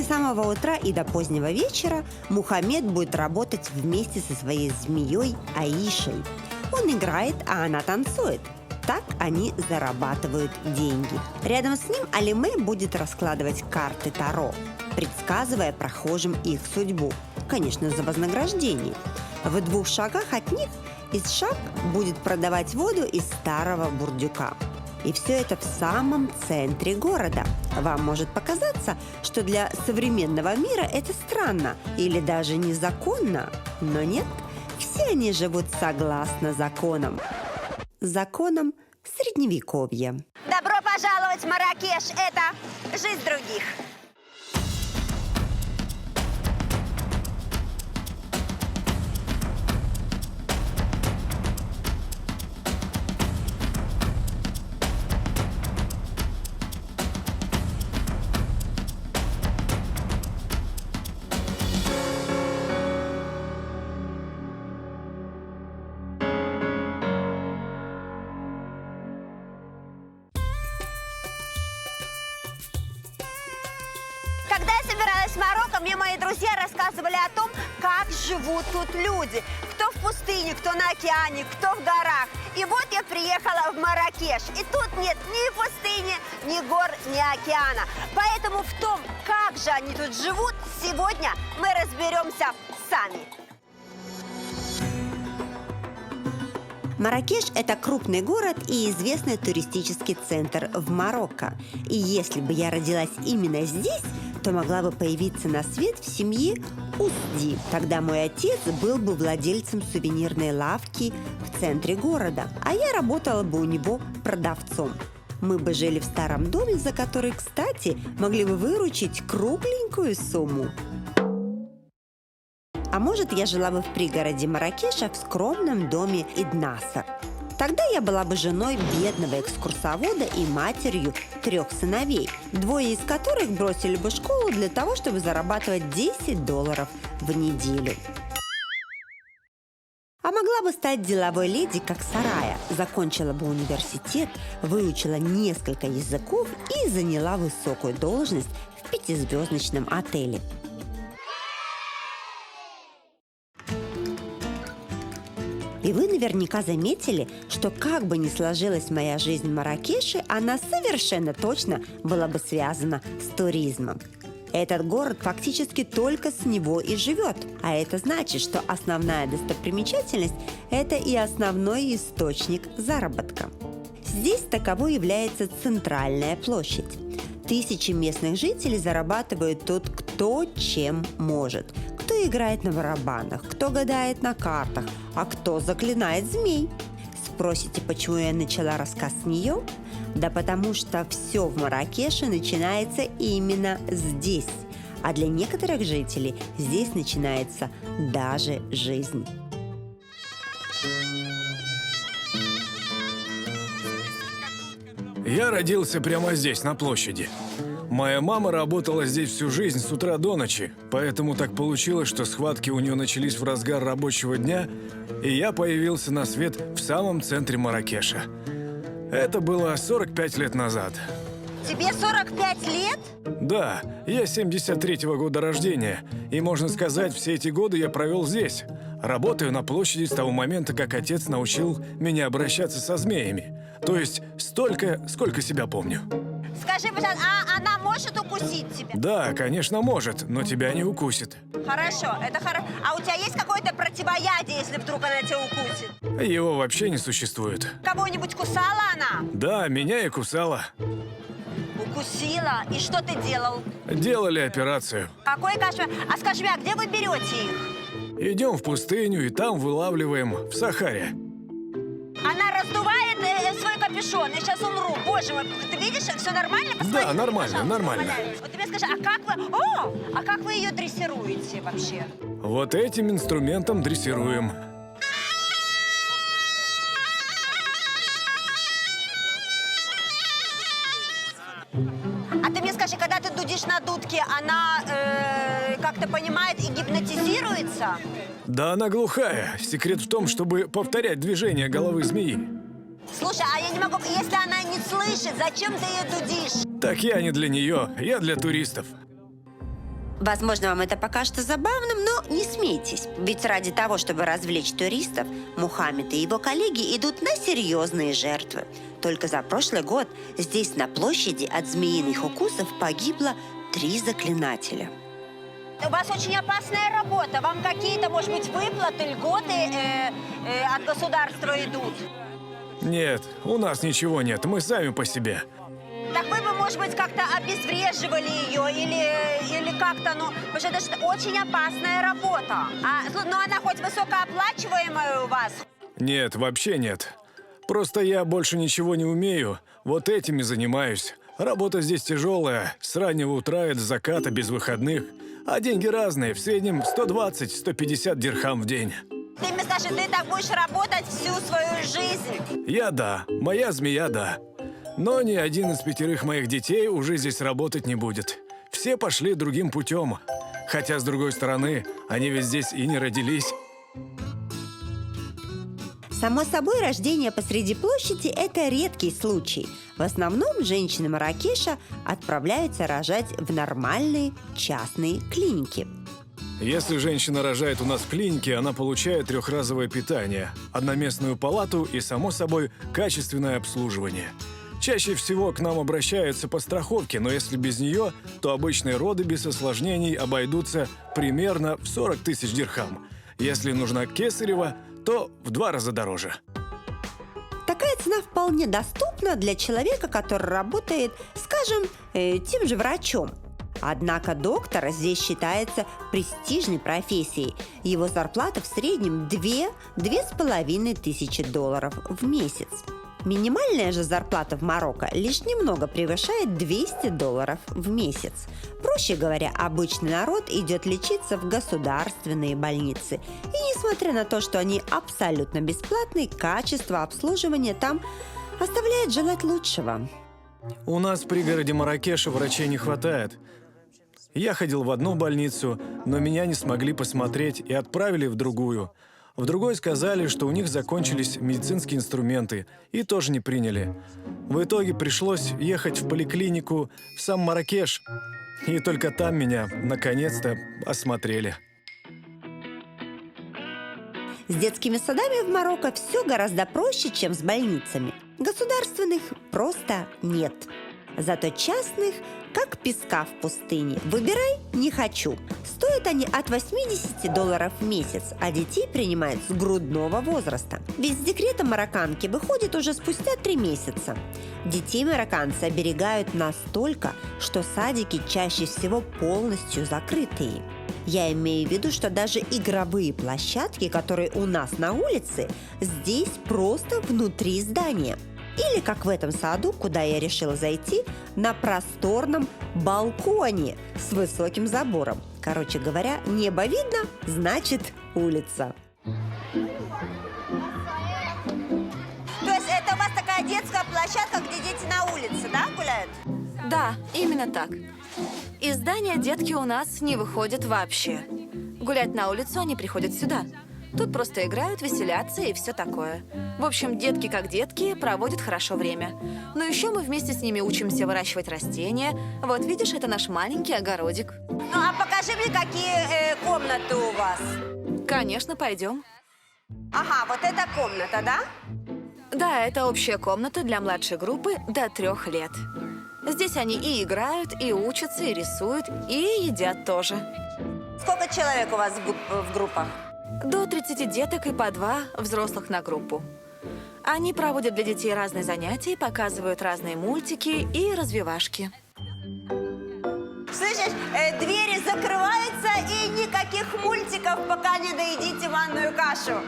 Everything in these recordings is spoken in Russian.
самого утра и до позднего вечера Мухаммед будет работать вместе со своей змеей Аишей. Он играет, а она танцует. Так они зарабатывают деньги. Рядом с ним Алиме будет раскладывать карты Таро, предсказывая прохожим их судьбу. Конечно, за вознаграждение. В 2 шагах от них Исшак будет продавать воду из старого бурдюка. И все это в самом центре города. Вам может показаться, что для современного мира это странно или даже незаконно. Но нет, все они живут согласно законам. Законам Средневековья. Добро пожаловать в Марракеш! Это жизнь других. Когда я собиралась в Марокко, мне мои друзья рассказывали о том, как живут тут люди. Кто в пустыне, кто на океане, кто в горах. И вот я приехала в Марракеш. И тут нет ни пустыни, ни гор, ни океана. Поэтому в том, как же они тут живут, сегодня мы разберемся сами. Марракеш – это крупный город и известный туристический центр в Марокко. И если бы я родилась именно здесь, то могла бы появиться на свет в семье Усди. Тогда мой отец был бы владельцем сувенирной лавки в центре города, а я работала бы у него продавцом. Мы бы жили в старом доме, за который, кстати, могли бы выручить кругленькую сумму. А может, я жила бы в пригороде Марракеша в скромном доме Иднасар. Тогда я была бы женой бедного экскурсовода и матерью 3 сыновей, 2 из которых бросили бы школу для того, чтобы зарабатывать $10 в неделю. А могла бы стать деловой леди, как Сарая, закончила бы университет, выучила несколько языков и заняла высокую должность в 5-звездочном отеле. И вы наверняка заметили, что как бы ни сложилась моя жизнь в Марракеше, она совершенно точно была бы связана с туризмом. Этот город фактически только с него и живет, а это значит, что основная достопримечательность – это и основной источник заработка. Здесь таковой является центральная площадь. Тысячи местных жителей зарабатывают тут кто чем может. Кто играет на барабанах, кто гадает на картах, а кто заклинает змей. Спросите, почему я начала рассказ с нее? Да потому что все в Марракеше начинается именно здесь. А для некоторых жителей здесь начинается даже жизнь. Я родился прямо здесь, на площади. Моя мама работала здесь всю жизнь с утра до ночи, поэтому так получилось, что схватки у нее начались в разгар рабочего дня, и я появился на свет в самом центре Марракеша. Это было 45 лет назад. Тебе 45 лет? Да, я 73-го года рождения, и, можно сказать, все эти годы я провел здесь. Работаю на площади с того момента, как отец научил меня обращаться со змеями. То есть столько, сколько себя помню. Скажи, пожалуйста, а она может укусить тебя? Да, конечно, может, но тебя не укусит. Хорошо, это хорошо. А у тебя есть какое-то противоядие, если вдруг она тебя укусит? Его вообще не существует. Кого-нибудь кусала она? Да, меня и кусала. Укусила? И что ты делал? Делали операцию. Какой кошмар. А скажи мне, а где вы берете их? Идем в пустыню и там вылавливаем в Сахаре. Она раздувает свой капюшон. Я сейчас умру. Боже мой, ты видишь, все нормально? Посмотри, Да, нормально, пожалуйста, нормально. умоляю. Вот ты мне скажи, а как вы ее дрессируете вообще? Вот этим инструментом дрессируем. А ты мне скажи, когда ты дудишь на дудке, она как-то понимает и гипнотизируется? Да она глухая. Секрет в том, чтобы повторять движения головы змеи. Слушай, а я не могу, если она не слышит, зачем ты ее дудишь? Так я не для нее, я для туристов. Возможно, вам это покажется забавным, но не смейтесь. Ведь ради того, чтобы развлечь туристов, Мухаммед и его коллеги идут на серьезные жертвы. Только за прошлый год здесь на площади от змеиных укусов погибло 3 заклинателя. У вас очень опасная работа. Вам какие-то, может быть, выплаты, льготы от государства идут? Нет, у нас ничего нет, мы сами по себе. Так вы бы, может быть, как-то обезвреживали ее или как-то, ну, потому что это же очень опасная работа. Но она хоть высокооплачиваемая у вас? Нет, вообще нет. Просто я больше ничего не умею, вот этим и занимаюсь. Работа здесь тяжелая, с раннего утра и до заката без выходных. А деньги разные, в среднем 120-150 дирхам в день. Ты мне скажи, ты так будешь работать всю свою жизнь? Я да, моя змея да. Но ни один из 5 моих детей уже здесь работать не будет. Все пошли другим путем. Хотя, с другой стороны, они ведь здесь и не родились. Само собой, рождение посреди площади – это редкий случай. В основном женщины Марракеша отправляются рожать в нормальные частные клиники. Если женщина рожает у нас в клинике, она получает 3-разовое питание, одноместную палату и, само собой, качественное обслуживание. Чаще всего к нам обращаются по страховке, но если без нее, то обычные роды без осложнений обойдутся примерно в 40 тысяч дирхам. Если нужна кесарева, то в 2 раза дороже. Такая цена вполне доступна для человека, который работает, скажем, тем же врачом. Однако доктор здесь считается престижной профессией. Его зарплата в среднем 2-2,5 тысячи долларов в месяц. Минимальная же зарплата в Марокко лишь немного превышает 200 долларов в месяц. Проще говоря, обычный народ идет лечиться в государственные больницы. И несмотря на то, что они абсолютно бесплатные, качество обслуживания там оставляет желать лучшего. У нас в пригороде Марракеша врачей не хватает. Я ходил в одну больницу, но меня не смогли посмотреть и отправили в другую. В другой сказали, что у них закончились медицинские инструменты, и тоже не приняли. В итоге пришлось ехать в поликлинику в сам Марракеш, и только там меня, наконец-то, осмотрели. С детскими садами в Марокко все гораздо проще, чем с больницами. Государственных просто нет. Зато частных, как песка в пустыне. Выбирай не хочу. Стоят они от 80 долларов в месяц, а детей принимают с грудного возраста. Ведь с декрета марокканки выходит уже спустя 3 месяца. Детей марокканцы оберегают настолько, что садики чаще всего полностью закрытые. Я имею в виду, что даже игровые площадки, которые у нас на улице, здесь просто внутри здания. Или, как в этом саду, куда я решила зайти, на просторном балконе с высоким забором. Короче говоря, небо видно, значит улица. То есть это у вас такая детская площадка, где дети на улице, да, гуляют? Да, именно так. Из здания детки у нас не выходят вообще. Гулять на улицу они приходят сюда. Тут просто играют, веселятся и все такое. В общем, детки как детки проводят хорошо время. Но еще мы вместе с ними учимся выращивать растения. Вот видишь, это наш маленький огородик. Ну, а покажи мне, какие комнаты у вас. Конечно, пойдем. Ага, вот эта комната, да? Да, это общая комната для младшей группы до 3 лет. Здесь они и играют, и учатся, и рисуют, и едят тоже. Сколько человек у вас в группах? До 30 деток и по 2 взрослых на группу. Они проводят для детей разные занятия, показывают разные мультики и развивашки. Слышишь, двери закрываются и никаких мультиков, пока не доедите манную кашу.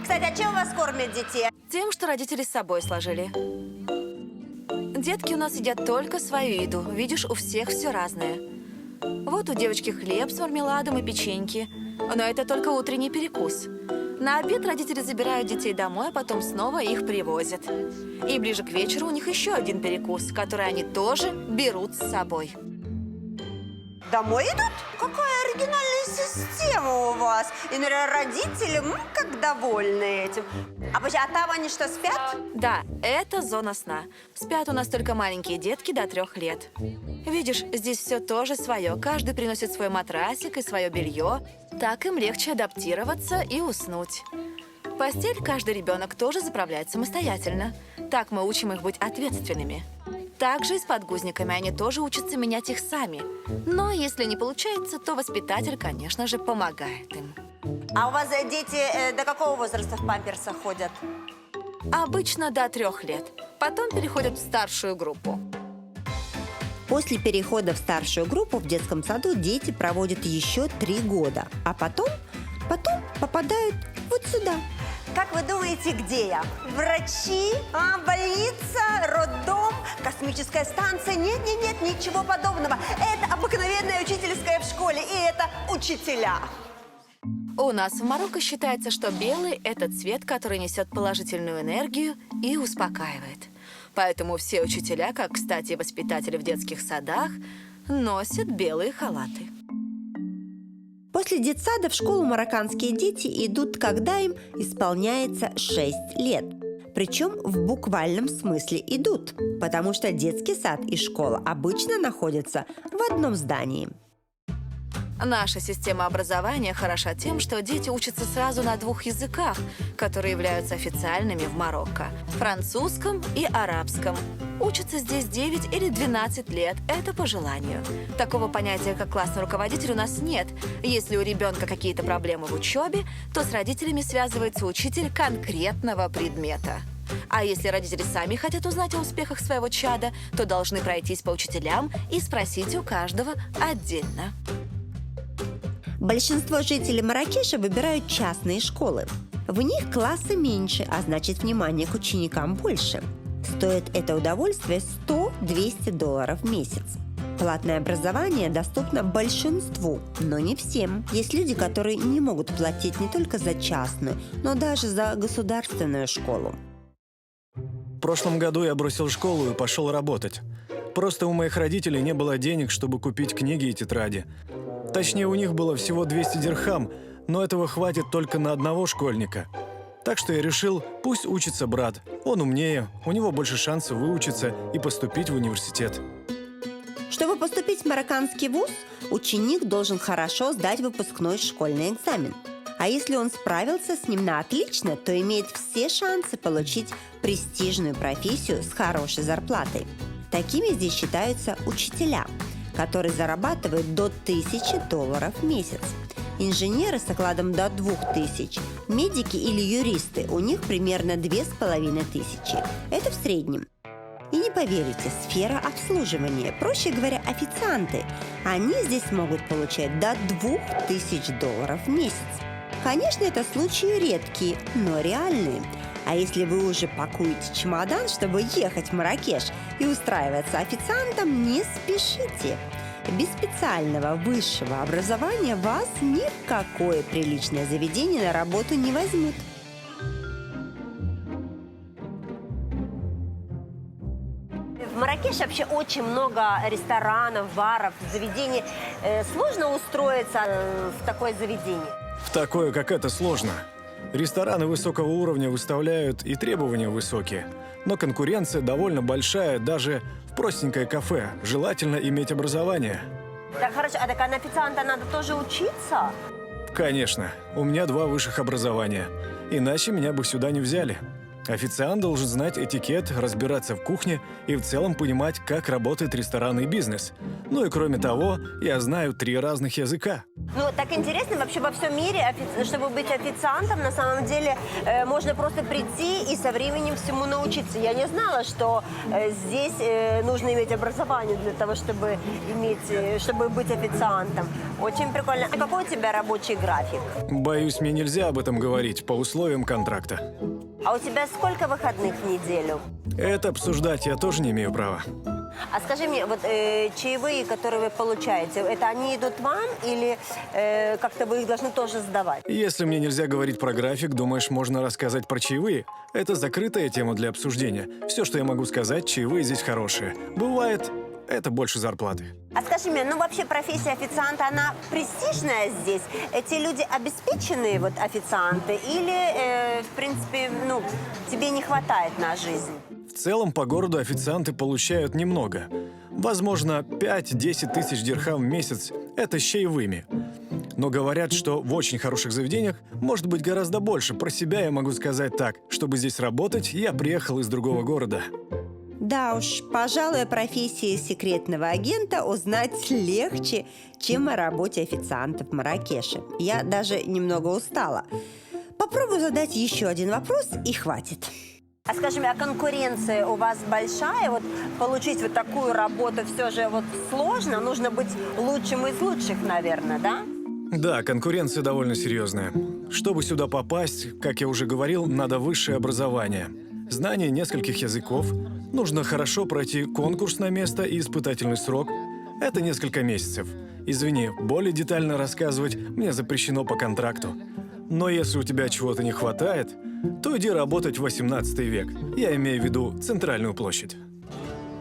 Кстати, а чем вас кормят детей? Тем, что родители с собой сложили. Детки у нас едят только свою еду. Видишь, у всех все разное. Вот у девочки хлеб с мармеладом и печеньки. Но это только утренний перекус. На обед родители забирают детей домой, а потом снова их привозят. И ближе к вечеру у них еще один перекус, который они тоже берут с собой. Домой идут? Какая оригинальная система у вас. И, наверное, родители как довольны этим. А там они что, спят? Да, это зона сна. Спят у нас только маленькие детки до 3 лет. Видишь, здесь все тоже свое. Каждый приносит свой матрасик и свое белье. Так им легче адаптироваться и уснуть. Постель каждый ребенок тоже заправляет самостоятельно. Так мы учим их быть ответственными. Также и с подгузниками они тоже учатся менять их сами. Но если не получается, то воспитатель, конечно же, помогает им. А у вас дети до какого возраста в памперсах ходят? Обычно до 3 лет. Потом переходят в старшую группу. После перехода в старшую группу в детском саду дети проводят еще 3 года, а потом попадают вот сюда. Как вы думаете, где я? Врачи? Больница? Роддом? Космическая станция? Нет, ничего подобного. Это обыкновенная учительская в школе, и это учителя. У нас в Марокко считается, что белый – это цвет, который несет положительную энергию и успокаивает. Поэтому все учителя, как, кстати, воспитатели в детских садах, носят белые халаты. После детсада в школу марокканские дети идут, когда им исполняется 6 лет. Причем в буквальном смысле идут, потому что детский сад и школа обычно находятся в одном здании. Наша система образования хороша тем, что дети учатся сразу на 2 языках, которые являются официальными в Марокко – французском и арабском. Учатся здесь 9 или 12 лет – это по желанию. Такого понятия, как классный руководитель, у нас нет. Если у ребенка какие-то проблемы в учебе, то с родителями связывается учитель конкретного предмета. А если родители сами хотят узнать о успехах своего чада, то должны пройтись по учителям и спросить у каждого отдельно. Большинство жителей Марракеша выбирают частные школы. В них классы меньше, а значит, внимание к ученикам больше. Стоит это удовольствие $100-200 в месяц. Платное образование доступно большинству, но не всем. Есть люди, которые не могут платить не только за частную, но даже за государственную школу. В прошлом году я бросил школу и пошел работать. Просто у моих родителей не было денег, чтобы купить книги и тетради. Точнее, у них было всего 200 дирхам, но этого хватит только на одного школьника. Так что я решил, пусть учится брат. Он умнее, у него больше шансов выучиться и поступить в университет. Чтобы поступить в марокканский вуз, ученик должен хорошо сдать выпускной школьный экзамен. А если он справился с ним на отлично, то имеет все шансы получить престижную профессию с хорошей зарплатой. Такими здесь считаются учителя, которые зарабатывают до $1000 в месяц. Инженеры с окладом до 2000, медики или юристы, у них примерно 2500. Это в среднем. И не поверите, сфера обслуживания, проще говоря, официанты, они здесь могут получать до $2000 в месяц. Конечно, это случаи редкие, но реальные. А если вы уже пакуете чемодан, чтобы ехать в Марракеш и устраиваться официантом, не спешите. Без специального высшего образования вас ни в какое приличное заведение на работу не возьмут. В Марракеше вообще очень много ресторанов, баров, заведений. Сложно устроиться в такое заведение? В такое, как это, сложно. Рестораны высокого уровня выставляют и требования высокие. Но конкуренция довольно большая даже в простенькое кафе. Желательно иметь образование. Так, хорошо, а так на официанта надо тоже учиться? Конечно, у меня 2 высших образования. Иначе меня бы сюда не взяли. Официант должен знать этикет, разбираться в кухне и в целом понимать, как работает ресторанный бизнес. Ну и кроме того, я знаю 3 разных языка. Ну, так интересно, вообще во всем мире, чтобы быть официантом, на самом деле, можно просто прийти и со временем всему научиться. Я не знала, что здесь нужно иметь образование для того, чтобы быть официантом. Очень прикольно. А какой у тебя рабочий график? Боюсь, мне нельзя об этом говорить по условиям контракта. А у тебя сколько выходных в неделю? Это обсуждать я тоже не имею права. А скажи мне, вот чаевые, которые вы получаете, это они идут вам или как-то вы их должны тоже сдавать? Если мне нельзя говорить про график, думаешь, можно рассказать про чаевые? Это закрытая тема для обсуждения. Все, что я могу сказать, чаевые здесь хорошие. Бывает это больше зарплаты. А скажи мне, ну вообще профессия официанта, она престижная здесь? Эти люди обеспеченные, вот официанты, или, в принципе, ну, тебе не хватает на жизнь? В целом по городу официанты получают немного. Возможно, 5-10 тысяч дирхам в месяц – это с чаевыми. Но говорят, что в очень хороших заведениях может быть гораздо больше. Про себя я могу сказать так. Чтобы здесь работать, я приехал из другого города. Да уж, пожалуй, о профессии секретного агента узнать легче, чем о работе официанта в Марракеше. Я даже немного устала. Попробую задать еще один вопрос, и хватит. А скажи мне, а конкуренция у вас большая? Вот получить вот такую работу все же вот сложно? Нужно быть лучшим из лучших, наверное, да? Да, конкуренция довольно серьезная. Чтобы сюда попасть, как я уже говорил, надо высшее образование. Знание нескольких языков. Нужно хорошо пройти конкурс на место и испытательный срок. Это несколько месяцев. Извини, более детально рассказывать мне запрещено по контракту. Но если у тебя чего-то не хватает, то иди работать в 18 век. Я имею в виду центральную площадь.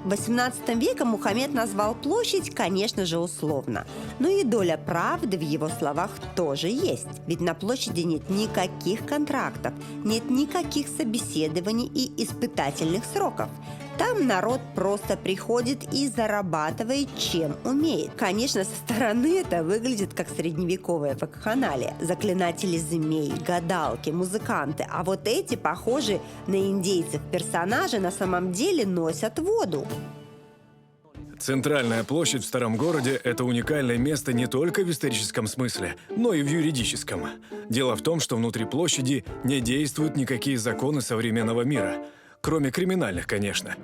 В XVIII веке Мухаммед назвал площадь, конечно же, условно. Но и доля правды в его словах тоже есть. Ведь на площади нет никаких контрактов, нет никаких собеседований и испытательных сроков. Там народ просто приходит и зарабатывает, чем умеет. Конечно, со стороны это выглядит как средневековая вакханалия. Заклинатели змей, гадалки, музыканты. А вот эти, похожие на индейцев персонажи, на самом деле носят воду. Центральная площадь в старом городе – это уникальное место не только в историческом смысле, но и в юридическом. Дело в том, что внутри площади не действуют никакие законы современного мира. Кроме криминальных, конечно.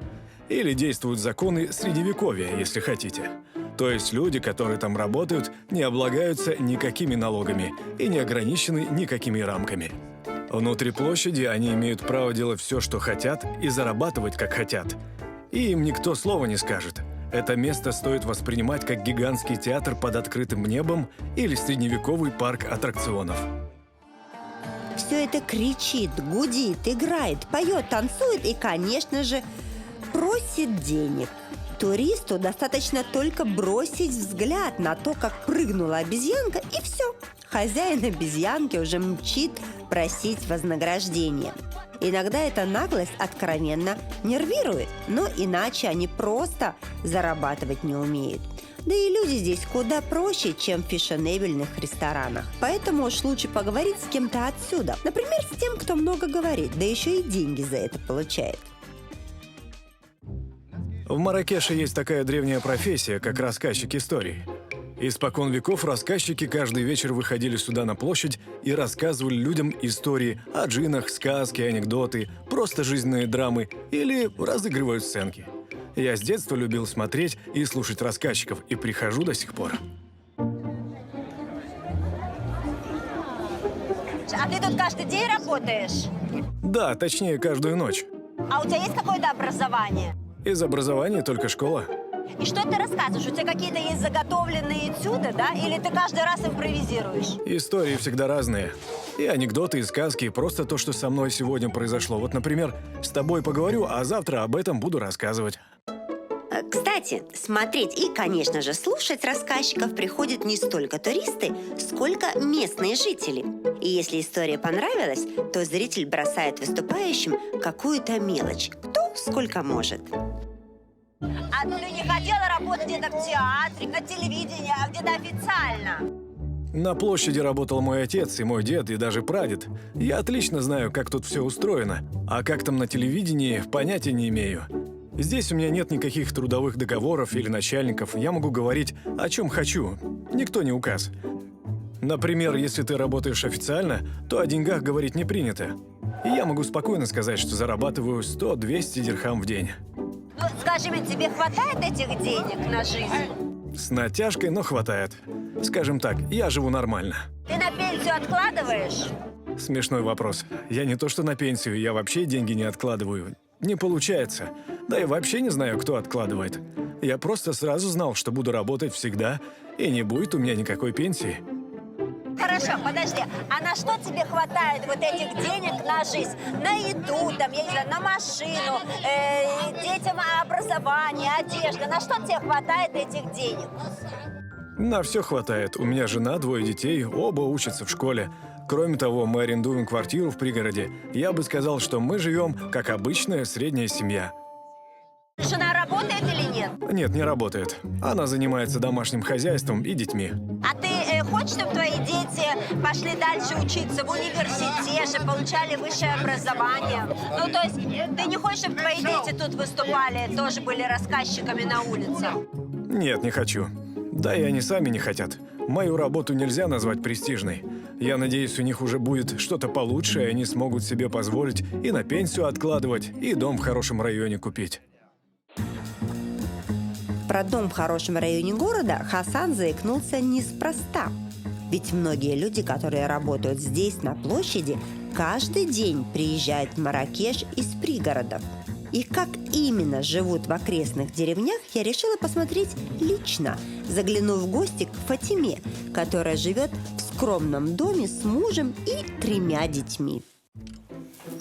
Или действуют законы Средневековья, если хотите. То есть люди, которые там работают, не облагаются никакими налогами и не ограничены никакими рамками. Внутри площади они имеют право делать все, что хотят, и зарабатывать, как хотят. И им никто слова не скажет. Это место стоит воспринимать как гигантский театр под открытым небом или средневековый парк аттракционов. Все это кричит, гудит, играет, поет, танцует и, конечно же, просит денег. Туристу достаточно только бросить взгляд на то, как прыгнула обезьянка, и все. Хозяин обезьянки уже мчит просить вознаграждения. Иногда эта наглость откровенно нервирует, но иначе они просто зарабатывать не умеют. Да и люди здесь куда проще, чем в фешенебельных ресторанах. Поэтому уж лучше поговорить с кем-то отсюда. Например, с тем, кто много говорит, да еще и деньги за это получает. В Марракеше есть такая древняя профессия, как рассказчик историй. Испокон веков рассказчики каждый вечер выходили сюда на площадь и рассказывали людям истории о джиннах, сказки, анекдоты, просто жизненные драмы или разыгрывают сценки. Я с детства любил смотреть и слушать рассказчиков, и прихожу до сих пор. А ты тут каждый день работаешь? Да, точнее, каждую ночь. А у тебя есть какое-то образование? Из образования только школа. И что ты рассказываешь? У тебя какие-то есть заготовленные этюды, да? Или ты каждый раз импровизируешь? Истории всегда разные. И анекдоты, и сказки, и просто то, что со мной сегодня произошло. Вот, например, с тобой поговорю, а завтра об этом буду рассказывать. Кстати, смотреть и, конечно же, слушать рассказчиков приходят не столько туристы, сколько местные жители. И если история понравилась, то зритель бросает выступающим какую-то мелочь. Кто сколько может. А ты не хотела работать где-то в театре, на телевидении, а где-то официально? На площади работал мой отец и мой дед, и даже прадед. Я отлично знаю, как тут все устроено. А как там на телевидении, понятия не имею. Здесь у меня нет никаких трудовых договоров или начальников. Я могу говорить, о чем хочу. Никто не указ. Например, если ты работаешь официально, то о деньгах говорить не принято. И я могу спокойно сказать, что зарабатываю 100-200 дирхам в день. Ну, скажи мне, тебе хватает этих денег на жизнь? С натяжкой, но хватает. Скажем так, я живу нормально. Ты на пенсию откладываешь? Смешной вопрос. Я не то что на пенсию, я вообще деньги не откладываю. Не получается. Да и вообще не знаю, кто откладывает. Я просто сразу знал, что буду работать всегда, и не будет у меня никакой пенсии. Хорошо, подожди. А на что тебе хватает вот этих денег на жизнь? На еду, там, я не знаю, на машину, детям образование, одежда. На что тебе хватает этих денег? На все хватает. У меня жена, 2 детей, оба учатся в школе. Кроме того, мы арендуем квартиру в пригороде. Я бы сказал, что мы живем как обычная средняя семья. Жена работает или нет? Нет, не работает. Она занимается домашним хозяйством и детьми. А ты хочешь, чтобы твои дети пошли дальше учиться в университете, получали высшее образование? Ну, то есть ты не хочешь, чтобы твои дети тут выступали, тоже были рассказчиками на улице? Нет, не хочу. Да и они сами не хотят. Мою работу нельзя назвать престижной. Я надеюсь, у них уже будет что-то получше, и они смогут себе позволить и на пенсию откладывать, и дом в хорошем районе купить. Про дом в хорошем районе города Хасан заикнулся неспроста. Ведь многие люди, которые работают здесь, на площади, каждый день приезжают в Марракеш из пригородов. И как именно живут в окрестных деревнях, я решила посмотреть лично, заглянув в гости к Фатиме, которая живет в скромном доме с мужем и 3 детьми.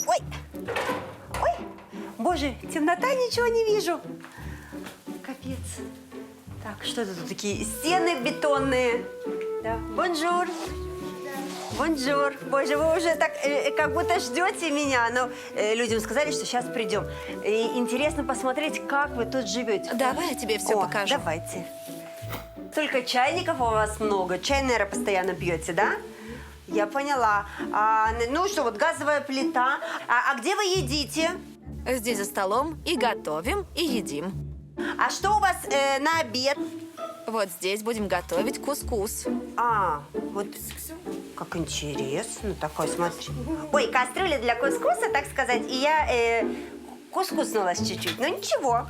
Ой, ой, боже, темнота, ничего не вижу. Капец. Так, что это тут такие стены бетонные? Да. Бонжур. Бонжур. Боже, вы уже так как будто ждете меня. Но людям сказали, что сейчас придем. И интересно посмотреть, как вы тут живете. Давай я тебе все покажу. Давайте. Только чайников у вас много. Чай, наверное, постоянно пьете, да? Я поняла. Ну что, вот газовая плита. А где вы едите? Здесь за столом и готовим, и едим. А что у вас на обед? Вот здесь будем готовить кускус. Вот как интересно. Такой, смотри. Ой, кастрюля для кускуса, так сказать. И я кускуснулась чуть-чуть. Ну ничего.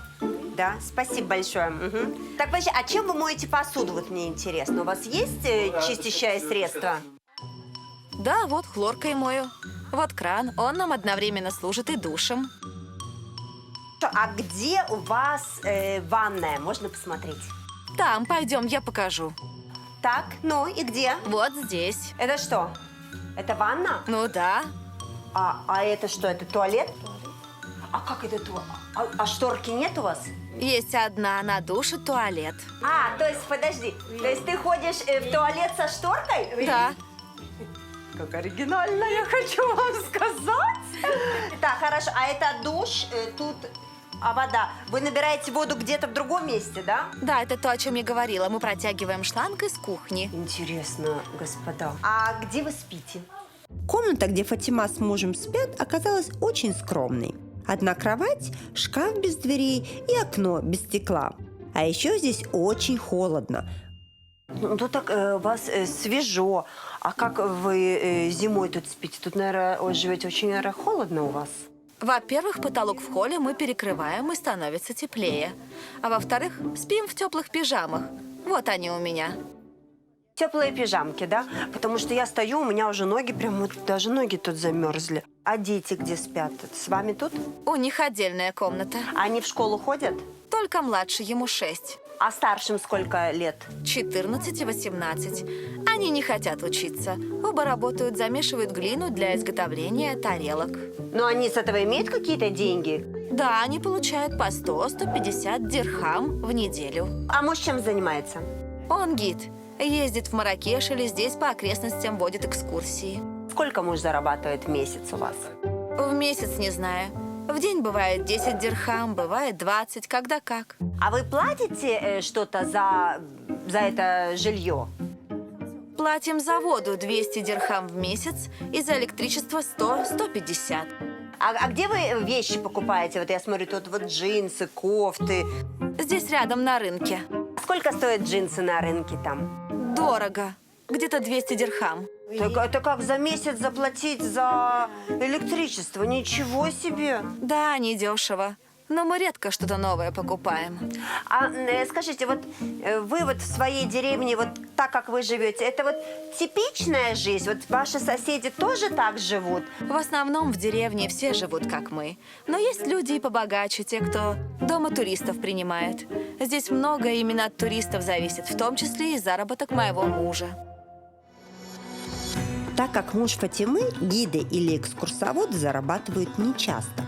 Да, спасибо большое. Угу. Так, подожди, а чем вы моете посуду? Вот мне интересно. У вас есть чистящее средство? Да, вот хлоркой мою. Вот кран, он нам одновременно служит и душем. А где у вас ванная? Можно посмотреть? Там, пойдем, я покажу. Так, ну и где? Вот здесь. Это что? Это ванна? Ну да. А это что? Это туалет? А как это туалет? А шторки нет у вас? Есть одна на душе туалет. То есть, подожди, то есть ты ходишь в туалет со шторкой? Да. Как оригинально, я хочу вам сказать. Так, хорошо, а это душ тут, вода. Вы набираете воду где-то в другом месте, да? Да, это то, о чем я говорила. Мы протягиваем шланг из кухни. Интересно, господа. А где вы спите? Комната, где Фатима с мужем спят, оказалась очень скромной. Одна кровать, шкаф без дверей и окно без стекла. А еще здесь очень холодно. Ну, тут так у вас свежо. А как вы зимой тут спите? Тут, наверное, живете очень, наверное, холодно у вас. Во-первых, потолок в холле мы перекрываем и становится теплее. А во-вторых, спим в теплых пижамах. Вот они у меня. Теплые пижамки, да? Потому что я стою, у меня уже ноги, прям вот даже ноги тут замерзли. А дети где спят? С вами тут? У них отдельная комната. Они в школу ходят? Только младший, ему 6. А старшим сколько лет? 14 и 18. Они не хотят учиться. Оба работают, замешивают глину для изготовления тарелок. Но они с этого имеют какие-то деньги? Да, они получают по 100-150 дирхам в неделю. А муж чем занимается? Он гид. Ездит в Марракеш или здесь по окрестностям водит экскурсии. Сколько муж зарабатывает в месяц у вас? В месяц не знаю. В день бывает 10 дирхам, бывает 20, когда как. А вы платите что-то за это жилье? Платим за воду 200 дирхам в месяц и за электричество 100-150. А где вы вещи покупаете? Вот я смотрю, тут вот джинсы, кофты. Здесь рядом на рынке. Сколько стоят джинсы на рынке там? Дорого. Где-то 200 дирхам. Так это как за месяц заплатить за электричество? Ничего себе! Да, недешево. Но мы редко что-то новое покупаем. А скажите, вот вы вот в своей деревне, вот так, как вы живете, это вот типичная жизнь? Вот ваши соседи тоже так живут? В основном в деревне все живут, как мы. Но есть люди и побогаче, те, кто дома туристов принимает. Здесь многое именно от туристов зависит, в том числе и заработок моего мужа. Так как муж Фатимы, гиды или экскурсоводы зарабатывают нечасто.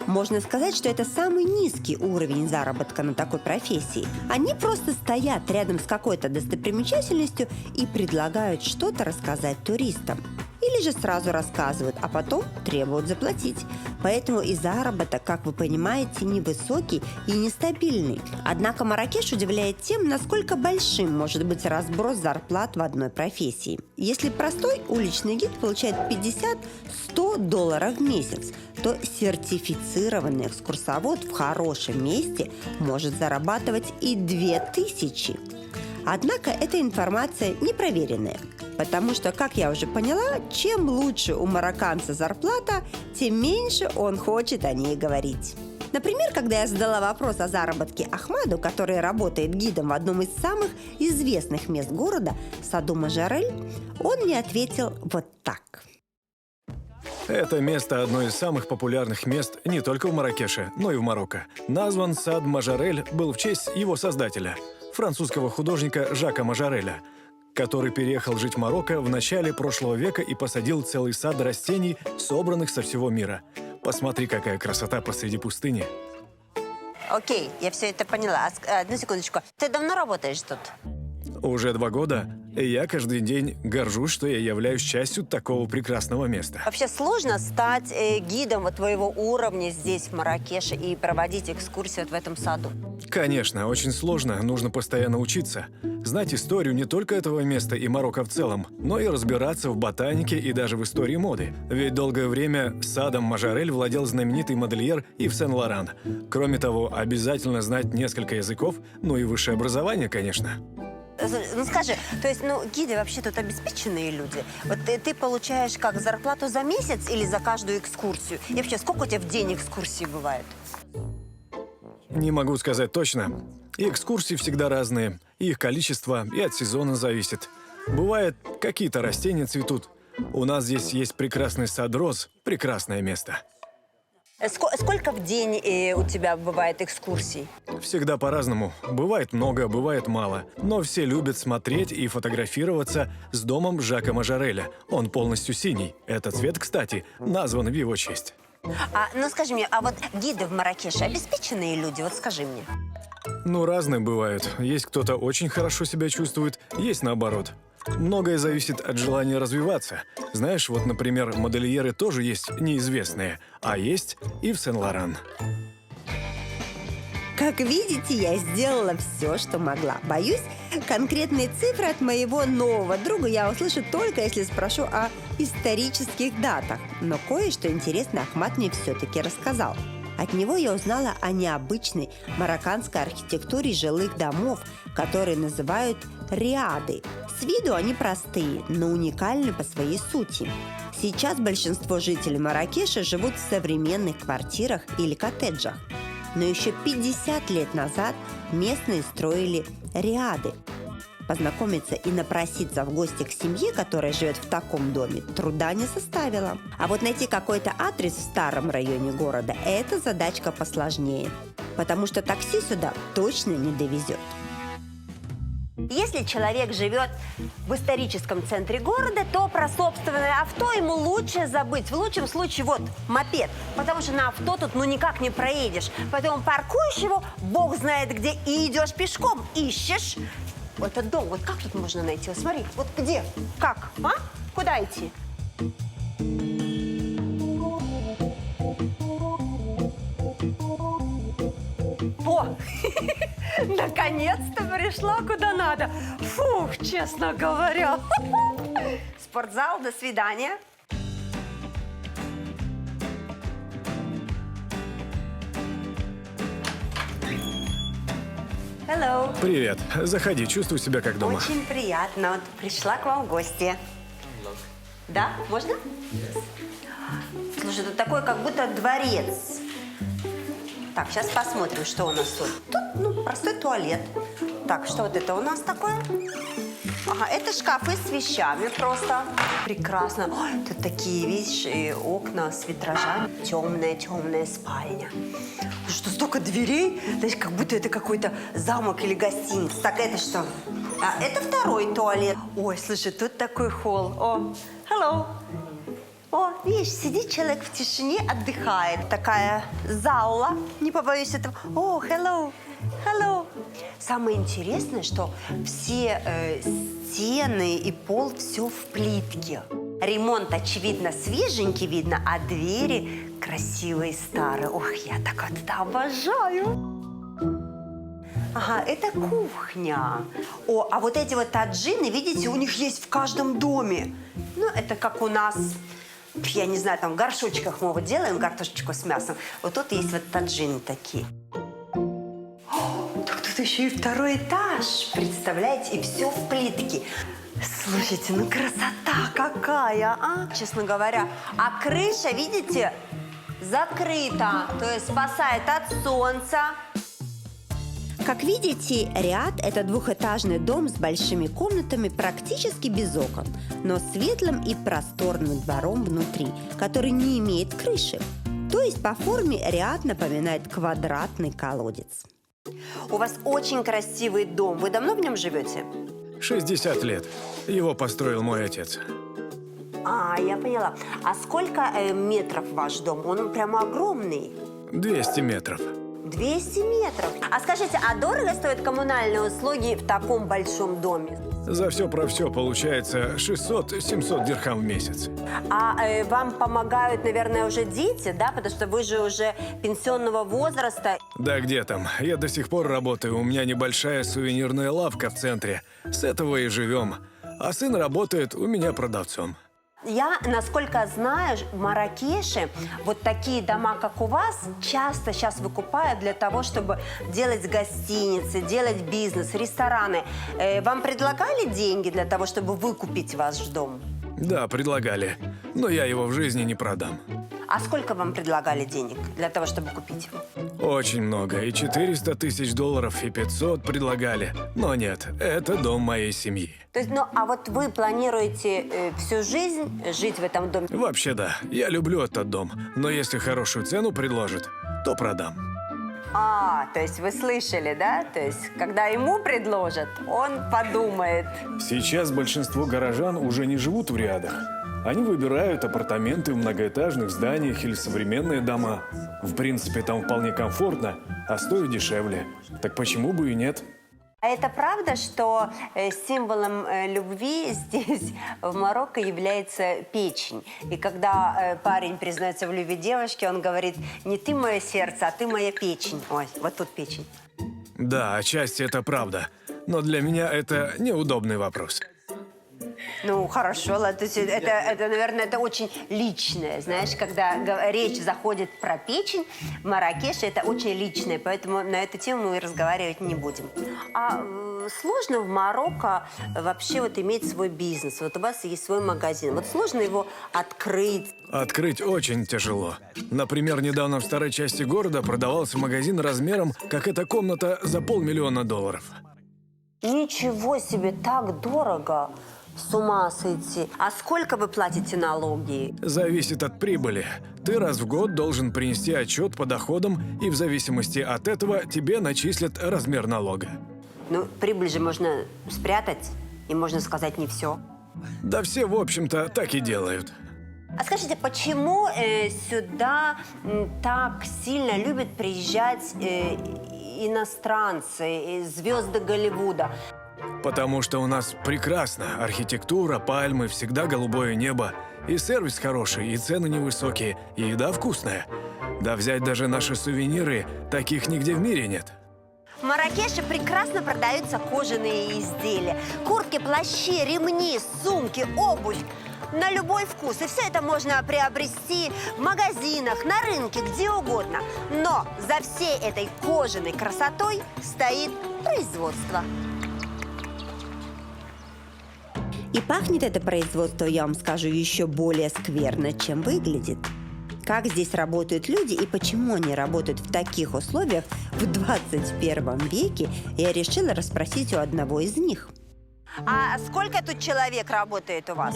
Можно сказать, что это самый низкий уровень заработка на такой профессии. Они просто стоят рядом с какой-то достопримечательностью и предлагают что-то рассказать туристам. Или же сразу рассказывают, а потом требуют заплатить. Поэтому и заработок, как вы понимаете, невысокий и нестабильный. Однако Марракеш удивляет тем, насколько большим может быть разброс зарплат в одной профессии. Если простой уличный гид получает 50-100 долларов в месяц, то сертифицированный экскурсовод в хорошем месте может зарабатывать и 2000. Однако эта информация непроверенная, потому что, как я уже поняла, чем лучше у марокканца зарплата, тем меньше он хочет о ней говорить. Например, когда я задала вопрос о заработке Ахмаду, который работает гидом в одном из самых известных мест города, Саду Мажарель, он мне ответил вот так. Это место одно из самых популярных мест не только в Марракеше, но и в Марокко. Назван Сад Мажарель был в честь его создателя, французского художника Жака Мажареля, который переехал жить в Марокко в начале прошлого века и посадил целый сад растений, собранных со всего мира. Посмотри, какая красота посреди пустыни. Окей, я все это поняла. Одну секундочку. Ты давно работаешь тут? Уже 2 года, и я каждый день горжусь, что я являюсь частью такого прекрасного места. Вообще сложно стать гидом вот твоего уровня здесь, в Марракеше, и проводить экскурсию вот в этом саду? Конечно, очень сложно, нужно постоянно учиться. Знать историю не только этого места и Марокко в целом, но и разбираться в ботанике и даже в истории моды. Ведь долгое время садом Мажарель владел знаменитый модельер Ив Сен-Лоран. Кроме того, обязательно знать несколько языков, ну и высшее образование, конечно. Ну скажи, то есть, гиды вообще тут обеспеченные люди? Вот ты получаешь как, зарплату за месяц или за каждую экскурсию? И вообще, сколько у тебя в день экскурсий бывает? Не могу сказать точно. И экскурсии всегда разные, и их количество и от сезона зависит. Бывает, какие-то растения цветут. У нас здесь есть прекрасный сад роз, прекрасное место. Сколько в день у тебя бывает экскурсий? Всегда по-разному. Бывает много, бывает мало. Но все любят смотреть и фотографироваться с домом Жака Мажареля. Он полностью синий. Этот цвет, кстати, назван в его честь. Ну скажи мне, а вот гиды в Марракеше обеспеченные люди? Вот скажи мне. Ну, разные бывают. Есть кто-то очень хорошо себя чувствует, есть наоборот. Многое зависит от желания развиваться. Знаешь, вот, например, модельеры тоже есть неизвестные, а есть Ив Сен-Лоран. Как видите, я сделала все, что могла. Боюсь, конкретные цифры от моего нового друга я услышу только, если спрошу о исторических датах. Но кое-что интересное Ахмад мне все-таки рассказал. От него я узнала о необычной марокканской архитектуре жилых домов, которые называют риады. С виду они простые, но уникальны по своей сути. Сейчас большинство жителей Марракеша живут в современных квартирах или коттеджах. Но еще 50 лет назад местные строили риады. Познакомиться и напроситься в гости к семье, которая живет в таком доме, труда не составило. А вот найти какой-то адрес в старом районе города – это задачка посложнее, потому что такси сюда точно не довезет. Если человек живет в историческом центре города, то про собственное авто ему лучше забыть. В лучшем случае вот мопед, потому что на авто тут никак не проедешь. Поэтому паркуешь его, бог знает где, и идешь пешком, ищешь. Вот этот дом, вот как тут можно найти? Вот смотри, вот где? Как? Куда идти? О! Наконец-то пришла куда надо. Фух, честно говоря. Спортзал, до свидания. Hello. Привет. Заходи, чувствуй себя как дома. Очень приятно. Вот пришла к вам в гости. Да? Можно? Слушай, тут такой как будто дворец. Так, сейчас посмотрим, что у нас тут. Тут, простой туалет. Так, что вот это у нас такое? Ага, это шкафы с вещами просто. Прекрасно. Ой, тут такие, видишь, окна с витражами. Темная спальня. Что, столько дверей? Знаешь, как будто это какой-то замок или гостиница. Так, это что? Это второй туалет. Ой, слушай, тут такой холл. О, hello. О, видишь, сидит человек в тишине, отдыхает. Такая заула, не побоюсь этого. О, hello, hello. Самое интересное, что все стены и пол все в плитке. Ремонт, очевидно, свеженький видно, а двери красивые, старые. Ох, я так вот это обожаю. Ага, это кухня. О, а вот эти вот таджины, видите, у них есть в каждом доме. Ну, это как у нас, я не знаю, там в горшочках мы вот делаем картошечку с мясом. Вот тут есть вот таджины такие. О, так тут еще и второй этаж, представляете? И все в плитке. Слушайте, ну красота какая, а? Честно говоря. А крыша, видите, закрыта, то есть спасает от солнца. Как видите, Риад – это двухэтажный дом с большими комнатами практически без окон, но светлым и просторным двором внутри, который не имеет крыши. То есть по форме Риад напоминает квадратный колодец. У вас очень красивый дом. Вы давно в нем живете? 60 лет. Его построил мой отец. А, я поняла. А сколько метров ваш дом? Он прямо огромный. 200 метров. 200 метров. А скажите, а дорого стоят коммунальные услуги в таком большом доме? За все про все получается 600-700 дирхам в месяц. А вам помогают, наверное, уже дети, да? Потому что вы же уже пенсионного возраста. Да где там? Я до сих пор работаю. У меня небольшая сувенирная лавка в центре. С этого и живем. А сын работает у меня продавцом. Я, насколько знаю, в Марракеше вот такие дома, как у вас, часто сейчас выкупают для того, чтобы делать гостиницы, делать бизнес, рестораны. Вам предлагали деньги для того, чтобы выкупить ваш дом? Да, предлагали. Но я его в жизни не продам. А сколько вам предлагали денег для того, чтобы купить его? Очень много. И 400 тысяч долларов, и 500 предлагали. Но нет, это дом моей семьи. То есть, ну, а вот вы планируете всю жизнь жить в этом доме? Вообще да, я люблю этот дом. Но если хорошую цену предложат, то продам. А, то есть вы слышали, да? То есть, когда ему предложат, он подумает. Сейчас большинство горожан уже не живут в Риадах. Они выбирают апартаменты в многоэтажных зданиях или современные дома. В принципе, там вполне комфортно, а стоит дешевле. Так почему бы и нет? А это правда, что символом любви здесь, в Марокко, является печень? И когда парень признается в любви девушке, он говорит: не ты мое сердце, а ты моя печень. Ой, вот тут печень. Да, отчасти это правда. Но для меня это неудобный вопрос. Ну, хорошо, ладно. То есть это, наверное, это очень личное. Знаешь, когда речь заходит про печень в Марракеше, это очень личное. Поэтому на эту тему мы разговаривать не будем. А сложно в Марокко вообще вот иметь свой бизнес? Вот у вас есть свой магазин. Вот сложно его открыть? Открыть очень тяжело. Например, недавно в старой части города продавался магазин размером, как эта комната, за $500 000. Ничего себе, так дорого! С ума сойти. А сколько вы платите налоги? Зависит от прибыли. Ты раз в год должен принести отчет по доходам, и в зависимости от этого тебе начислят размер налога. Ну, прибыль же можно спрятать, и можно сказать не все. Да все, в общем-то, так и делают. А скажите, почему сюда так сильно любят приезжать иностранцы, звезды Голливуда? Потому что у нас прекрасно. Архитектура, пальмы, всегда голубое небо. И сервис хороший, и цены невысокие, и еда вкусная. Да взять даже наши сувениры, таких нигде в мире нет. В Марракеше прекрасно продаются кожаные изделия. Куртки, плащи, ремни, сумки, обувь. На любой вкус. И все это можно приобрести в магазинах, на рынке, где угодно. Но за всей этой кожаной красотой стоит производство. И пахнет это производство, я вам скажу, еще более скверно, чем выглядит. Как здесь работают люди и почему они работают в таких условиях в 21 веке, я решила расспросить у одного из них. А сколько тут человек работает у вас?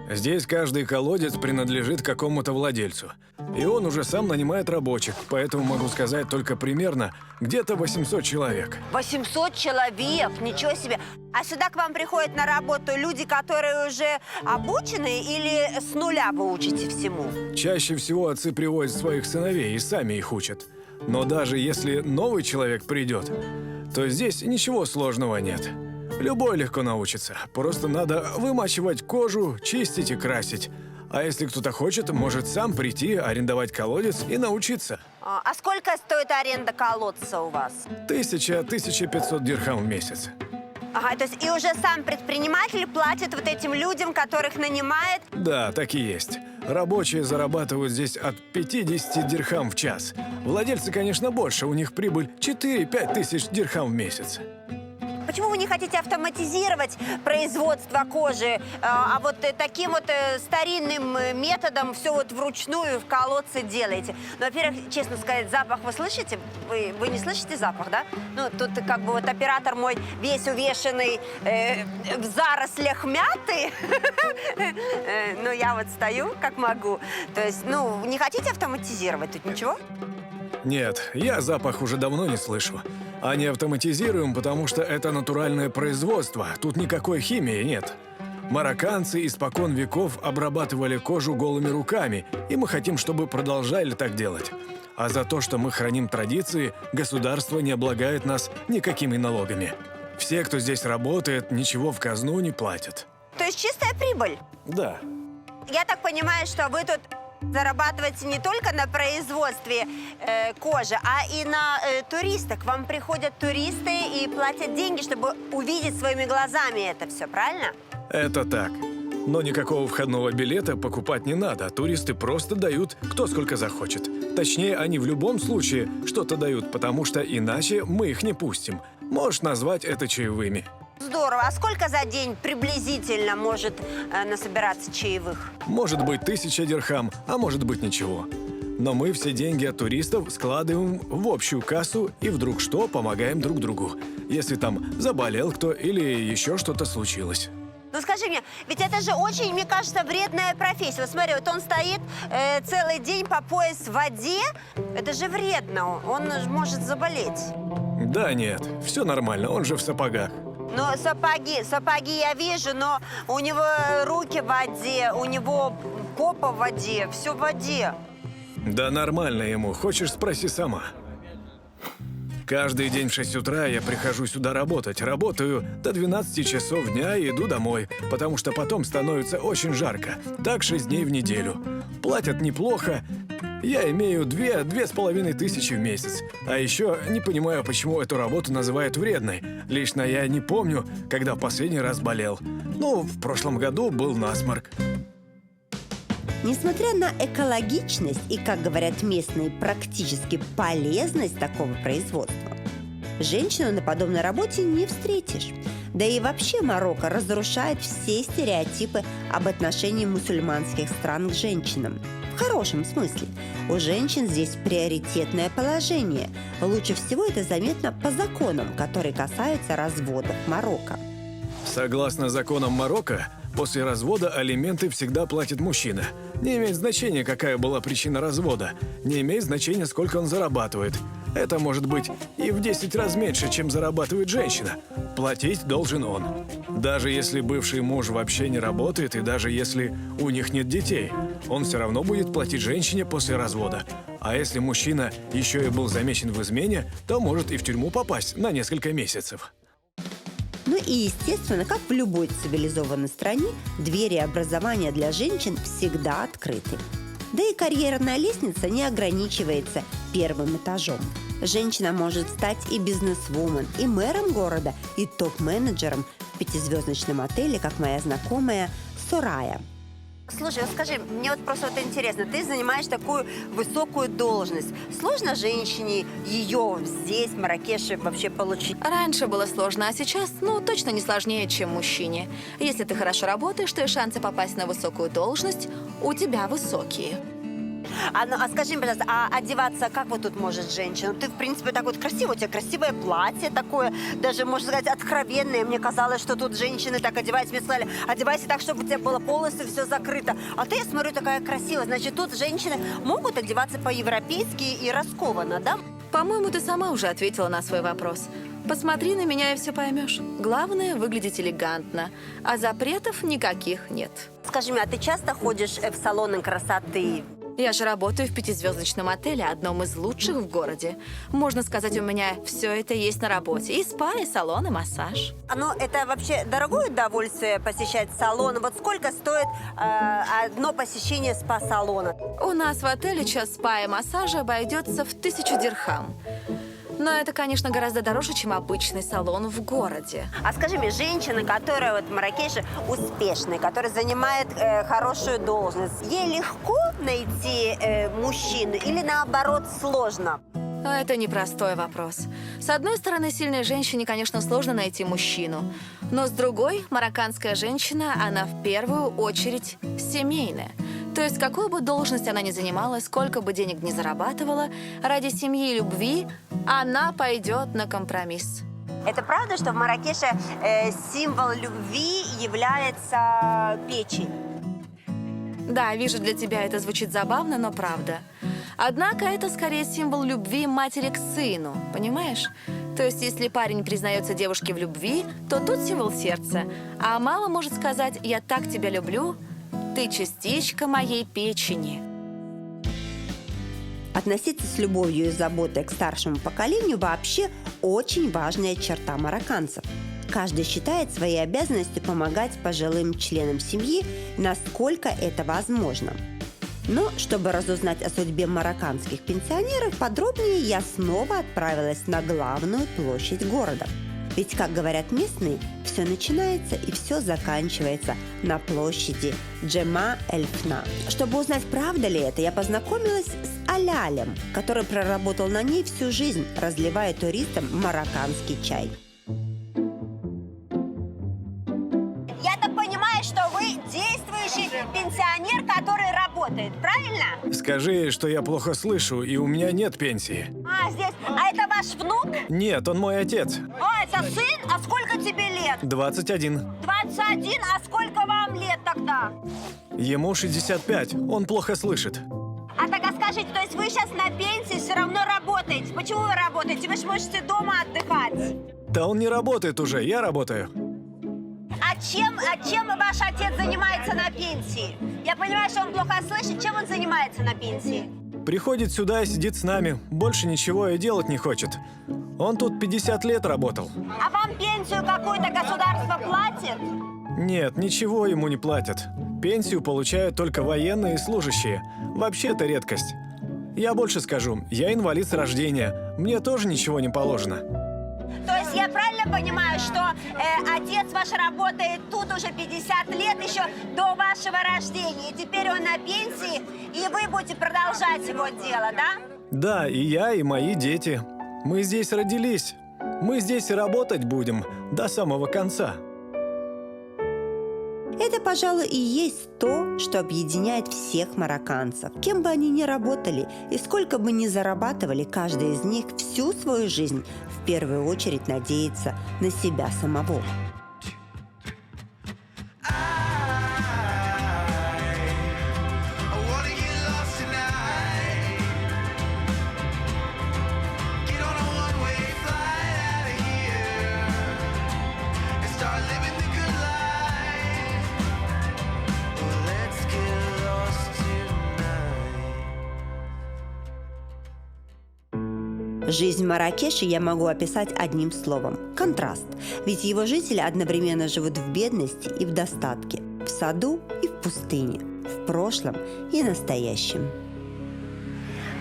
Здесь каждый колодец принадлежит какому-то владельцу. И он уже сам нанимает рабочих, поэтому могу сказать только примерно где-то 800 человек. 800 человек, ничего себе. А сюда к вам приходят на работу люди, которые уже обучены, или с нуля вы учите всему? Чаще всего отцы приводят своих сыновей и сами их учат. Но даже если новый человек придет, то здесь ничего сложного нет. Любой легко научится. Просто надо вымачивать кожу, чистить и красить. А если кто-то хочет, может сам прийти, арендовать колодец и научиться. А сколько стоит аренда колодца у вас? 1000-1500 дирхам в месяц. Ага, то есть и уже сам предприниматель платит вот этим людям, которых нанимает? Да, так и есть. Рабочие зарабатывают здесь от 50 дирхам в час. Владельцы, конечно, больше. У них прибыль 4-5 тысяч дирхам в месяц. Почему вы не хотите автоматизировать производство кожи, а вот таким вот старинным методом все вот вручную в колодце делаете? Ну, во-первых, честно сказать, запах вы слышите? Вы не слышите запах, да? Ну, тут как бы вот оператор мой весь увешанный в зарослях мяты. Ну, я вот стою, как могу. То есть, ну, не хотите автоматизировать тут ничего? Нет, я запах уже давно не слышу. А не автоматизируем, потому что это натуральное производство. Тут никакой химии нет. Марокканцы испокон веков обрабатывали кожу голыми руками, и мы хотим, чтобы продолжали так делать. А за то, что мы храним традиции, государство не облагает нас никакими налогами. Все, кто здесь работает, ничего в казну не платят. То есть чистая прибыль? Да. Я так понимаю, что вы тут зарабатываете не только на производстве кожи, а и на туристах. К вам приходят туристы и платят деньги, чтобы увидеть своими глазами это все, правильно? Это так. Но никакого входного билета покупать не надо. Туристы просто дают кто сколько захочет. Точнее, они в любом случае что-то дают, потому что иначе мы их не пустим. Можешь назвать это чаевыми. Здорово. А сколько за день приблизительно может насобираться чаевых? Может быть 1000 дирхам, а может быть ничего. Но мы все деньги от туристов складываем в общую кассу и вдруг что, помогаем друг другу. Если там заболел кто или еще что-то случилось. Ну скажи мне, ведь это же очень, мне кажется, вредная профессия. Вот смотри, вот он стоит целый день по пояс в воде. Это же вредно, он может заболеть. Да нет, все нормально, он же в сапогах. Но сапоги я вижу, но у него руки в воде, у него попа в воде, все в воде. Да нормально ему, хочешь, спроси сама. Каждый день в 6 утра я прихожу сюда работать. Работаю до 12 часов дня и иду домой, потому что потом становится очень жарко. Так 6 дней в неделю. Платят неплохо. Я имею 2-2,5 тысячи в месяц. А еще не понимаю, почему эту работу называют вредной. Лично я не помню, когда в последний раз болел. Ну, в прошлом году был насморк. Несмотря на экологичность и, как говорят местные, практически полезность такого производства, женщину на подобной работе не встретишь. Да и вообще Марокко разрушает все стереотипы об отношении мусульманских стран к женщинам. В хорошем смысле. У женщин здесь приоритетное положение. Лучше всего это заметно по законам, которые касаются разводов Марокко. Согласно законам Марокко, после развода алименты всегда платит мужчина. Не имеет значения, какая была причина развода. Не имеет значения, сколько он зарабатывает. Это может быть и в 10 раз меньше, чем зарабатывает женщина. Платить должен он. Даже если бывший муж вообще не работает, и даже если у них нет детей, он все равно будет платить женщине после развода. А если мужчина еще и был замечен в измене, то может и в тюрьму попасть на несколько месяцев. Ну и, естественно, как в любой цивилизованной стране, двери образования для женщин всегда открыты. Да и карьерная лестница не ограничивается первым этажом. Женщина может стать и бизнесвумен, и мэром города, и топ-менеджером в 5-звездочном отеле, как моя знакомая Сорая. Слушай, вот скажи, мне вот просто вот интересно, ты занимаешь такую высокую должность. Сложно женщине ее здесь, в Марракеше, вообще получить? Раньше было сложно, а сейчас, точно не сложнее, чем мужчине. Если ты хорошо работаешь, то и шансы попасть на высокую должность у тебя высокие. А скажи мне, пожалуйста, а одеваться как вот тут может женщина? Ты, в принципе, так вот красиво, у тебя красивое платье такое, даже, можно сказать, откровенное. Мне казалось, что тут женщины так одеваются. Мне сказали, одевайся так, чтобы у тебя было полностью все закрыто. А ты, я смотрю, такая красивая. Значит, тут женщины могут одеваться по-европейски и раскованно, да? По-моему, ты сама уже ответила на свой вопрос. Посмотри на меня и все поймешь. Главное — выглядеть элегантно, а запретов никаких нет. Скажи мне, а ты часто ходишь в салоны красоты? Я же работаю в 5-звездочном отеле, одном из лучших в городе. Можно сказать, у меня все это есть на работе. И спа, и салон, и массаж. Но это вообще дорогое удовольствие посещать салон? Вот сколько стоит одно посещение спа-салона? У нас в отеле час спа и массажа обойдется в 1000 дирхам. Но это, конечно, гораздо дороже, чем обычный салон в городе. А скажи мне, женщина, которая вот в Марракеше успешная, которая занимает хорошую должность, ей легко найти мужчину или наоборот сложно? Это непростой вопрос. С одной стороны, сильной женщине, конечно, сложно найти мужчину. Но с другой, марокканская женщина, она в первую очередь семейная. То есть, какую бы должность она ни занимала, сколько бы денег ни зарабатывала, ради семьи и любви она пойдет на компромисс. Это правда, что в Марракеше символ любви является печень? Да, вижу, для тебя это звучит забавно, но правда. Однако это скорее символ любви матери к сыну, понимаешь? То есть, если парень признается девушке в любви, то тут символ сердца. А мама может сказать: «Я так тебя люблю, ты частичка моей печени». Относиться с любовью и заботой к старшему поколению вообще очень важная черта марокканцев. Каждый считает своей обязанностью помогать пожилым членам семьи, насколько это возможно. Но чтобы разузнать о судьбе марокканских пенсионеров подробнее, я снова отправилась на главную площадь города. Ведь, как говорят местные, все начинается и все заканчивается на площади Джема-эль-Фна. Чтобы узнать, правда ли это, я познакомилась с Алялем, который проработал на ней всю жизнь, разливая туристам марокканский чай. Я так понимаю, что вы действующий пенсионер, который работает, правильно? Скажи, что я плохо слышу, и у меня нет пенсии. А, здесь. А это ваш внук? Нет, он мой отец. А, это сын? А сколько тебе лет? 21. 21? А сколько вам лет тогда? Ему 65. Он плохо слышит. А так скажите, то есть вы сейчас на пенсии все равно работаете? Почему вы работаете? Вы же можете дома отдыхать. Да он не работает уже, я работаю. А чем ваш отец занимается на пенсии? Я понимаю, что он плохо слышит. Чем он занимается на пенсии? Приходит сюда и сидит с нами. Больше ничего и делать не хочет. Он тут 50 лет работал. А вам пенсию какую-то государство платит? Нет, ничего ему не платят. Пенсию получают только военные и служащие. Вообще это редкость. Я больше скажу, я инвалид с рождения. Мне тоже ничего не положено. То есть я правильно понимаю, что отец ваш работает тут уже 50 лет, еще до вашего рождения, и теперь он на пенсии, и вы будете продолжать его дело, да? Да, и я, и мои дети. Мы здесь родились. Мы здесь и работать будем до самого конца. Это, пожалуй, и есть то, что объединяет всех марокканцев. Кем бы они ни работали и сколько бы ни зарабатывали, каждый из них всю свою жизнь в первую очередь надеется на себя самого. Жизнь в Марракеше я могу описать одним словом – контраст. Ведь его жители одновременно живут в бедности и в достатке, в саду и в пустыне, в прошлом и настоящем.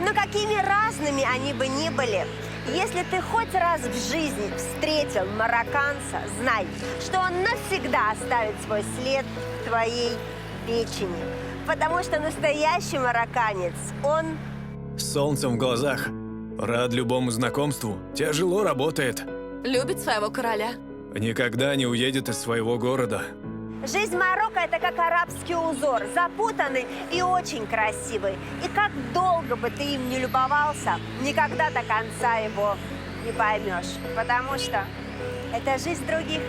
Но какими разными они бы ни были, если ты хоть раз в жизни встретил марокканца, знай, что он навсегда оставит свой след в твоей печени. Потому что настоящий марокканец, он… С солнцем в глазах. Рад любому знакомству. Тяжело работает. Любит своего короля. Никогда не уедет из своего города. Жизнь Марокко – это как арабский узор, запутанный и очень красивый. И как долго бы ты им не любовался, никогда до конца его не поймешь. Потому что это жизнь других.